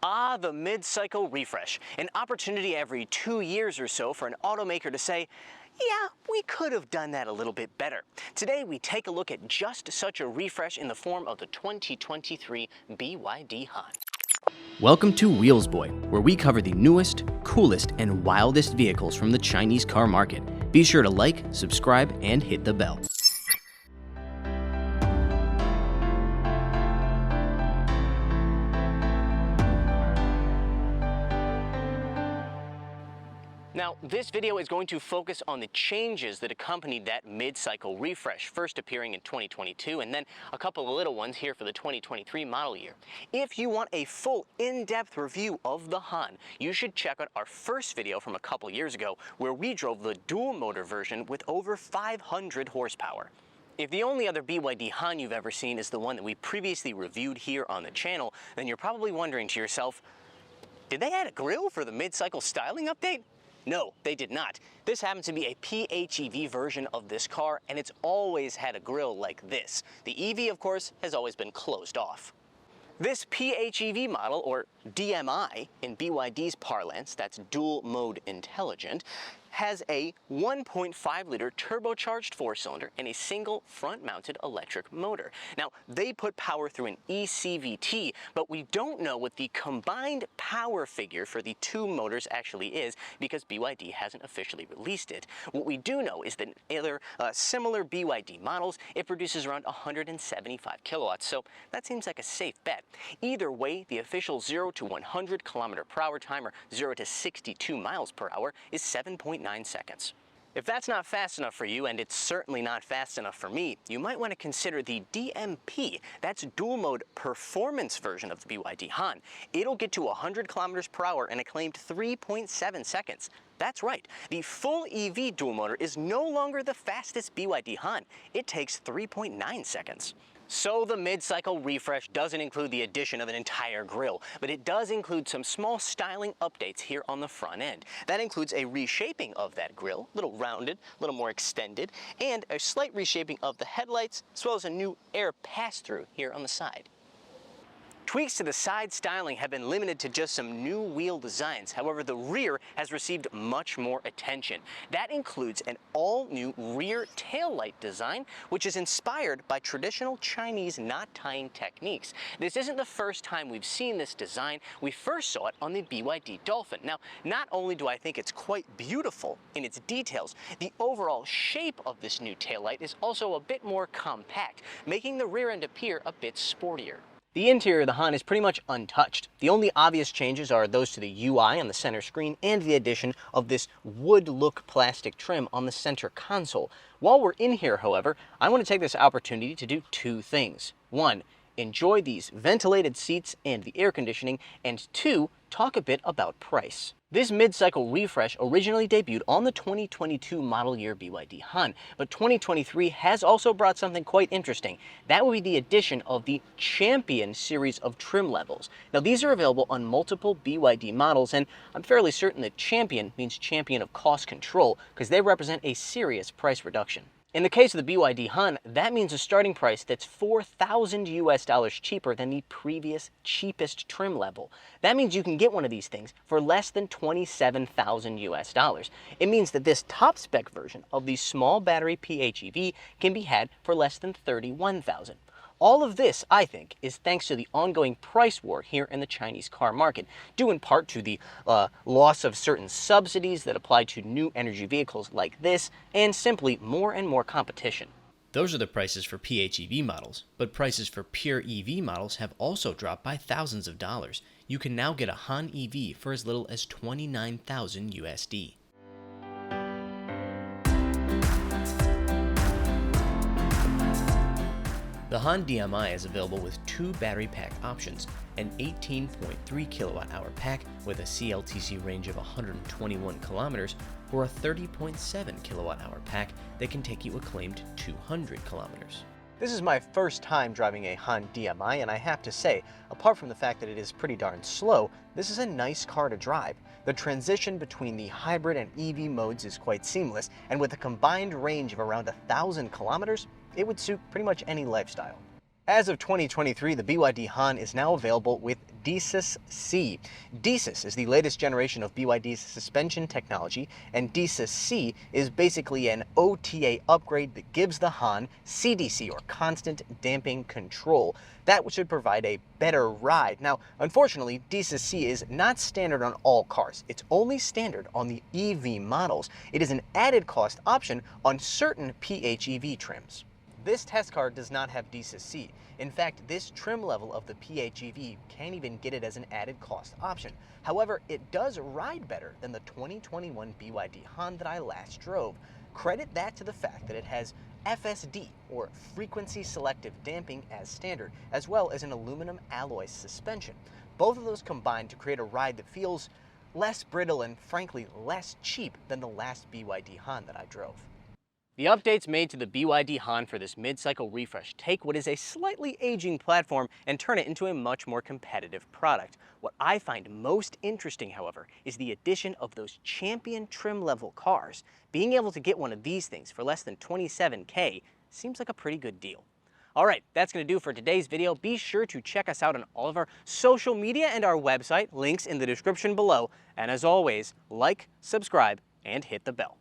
Ah, the mid-cycle refresh, an opportunity every 2 years or so for an automaker to say, yeah, we could have done that a little bit better. Today, we take a look at just such a refresh in the form of the 2023 BYD Han. Welcome to Wheels Boy, where we cover the newest, coolest, and wildest vehicles from the Chinese car market. Be sure to like, subscribe, and hit the bell. Now, this video is going to focus on the changes that accompanied that mid-cycle refresh, first appearing in 2022 and then a couple of little ones here for the 2023 model year. If you want a full in-depth review of the Han, you should check out our first video from a couple years ago where we drove the dual motor version with over 500 horsepower. If the only other BYD Han you've ever seen is the one that we previously reviewed here on the channel, then you're probably wondering to yourself, did they add a grille for the mid-cycle styling update? No, they did not. This happens to be a PHEV version of this car, and it's always had a grille like this. The EV, of course, has always been closed off. This PHEV model, or DMI in BYD's parlance, that's dual mode intelligent, has a 1.5-liter turbocharged four-cylinder and a single front-mounted electric motor. Now, they put power through an eCVT, but we don't know what the combined power figure for the two motors actually is because BYD hasn't officially released it. What we do know is that in other similar BYD models, it produces around 175 kilowatts, so that seems like a safe bet. Either way, the official 0 to 100 kilometer per hour time, or 0 to 62 miles per hour, is 7.9 seconds. If that's not fast enough for you, and it's certainly not fast enough for me, you might want to consider the DMP. That's dual mode performance version of the BYD Han. It'll get to 100 kilometers per hour in a claimed 3.7 seconds. That's right, the full EV dual motor is no longer the fastest BYD Han. It takes 3.9 seconds. So the mid-cycle refresh doesn't include the addition of an entire grille, but it does include some small styling updates here on the front end. That includes a reshaping of that grille, a little rounded, a little more extended, and a slight reshaping of the headlights, as well as a new air pass-through here on the side. Tweaks to the side styling have been limited to just some new wheel designs. However, the rear has received much more attention. That includes an all-new rear taillight design, which is inspired by traditional Chinese knot tying techniques. This isn't the first time we've seen this design. We first saw it on the BYD Dolphin. Now, not only do I think it's quite beautiful in its details, the overall shape of this new taillight is also a bit more compact, making the rear end appear a bit sportier. The interior of the Han is pretty much untouched. The only obvious changes are those to the UI on the center screen and the addition of this wood-look plastic trim on the center console. While we're in here, however, I want to take this opportunity to do two things. One, enjoy these ventilated seats and the air conditioning, and two, talk a bit about price. This mid-cycle refresh originally debuted on the 2022 model year BYD Han, but 2023 has also brought something quite interesting. That would be the addition of the Champion series of trim levels. Now, these are available on multiple BYD models, and I'm fairly certain that Champion means champion of cost control, because they represent a serious price reduction. In the case of the BYD Han, that means a starting price that's $4,000 cheaper than the previous cheapest trim level. That means you can get one of these things for less than $27,000. It means that this top spec version of the small battery PHEV can be had for less than $31,000. All of this, I think, is thanks to the ongoing price war here in the Chinese car market, due in part to the loss of certain subsidies that apply to new energy vehicles like this, and simply more and more competition. Those are the prices for PHEV models, but prices for pure EV models have also dropped by thousands of dollars. You can now get a Han EV for as little as $29,000 USD. The Han DMI is available with two battery pack options, an 18.3 kilowatt-hour pack with a CLTC range of 121 kilometers, or a 30.7 kilowatt-hour pack that can take you a claimed 200 kilometers. This is my first time driving a Han DMI, and I have to say, apart from the fact that it is pretty darn slow, this is a nice car to drive. The transition between the hybrid and EV modes is quite seamless, and with a combined range of around 1,000 kilometers, it would suit pretty much any lifestyle. As of 2023, the BYD Han is now available with DCIS C. DCIS is the latest generation of BYD's suspension technology, and DCIS C is basically an OTA upgrade that gives the Han CDC, or constant damping control. That should provide a better ride. Now, unfortunately, DCIS C is not standard on all cars. It's only standard on the EV models. It is an added cost option on certain PHEV trims. This test car does not have DCIS C. In fact, this trim level of the PHEV can't even get it as an added cost option. However, it does ride better than the 2021 BYD Han that I last drove. Credit that to the fact that it has FSD, or frequency selective damping, as standard, as well as an aluminum alloy suspension. Both of those combine to create a ride that feels less brittle and frankly less cheap than the last BYD Han that I drove. The updates made to the BYD Han for this mid-cycle refresh take what is a slightly aging platform and turn it into a much more competitive product. What I find most interesting, however, is the addition of those champion trim level cars. Being able to get one of these things for less than $27K seems like a pretty good deal. Alright, that's going to do for today's video. Be sure to check us out on all of our social media and our website, links in the description below. And as always, like, subscribe, and hit the bell.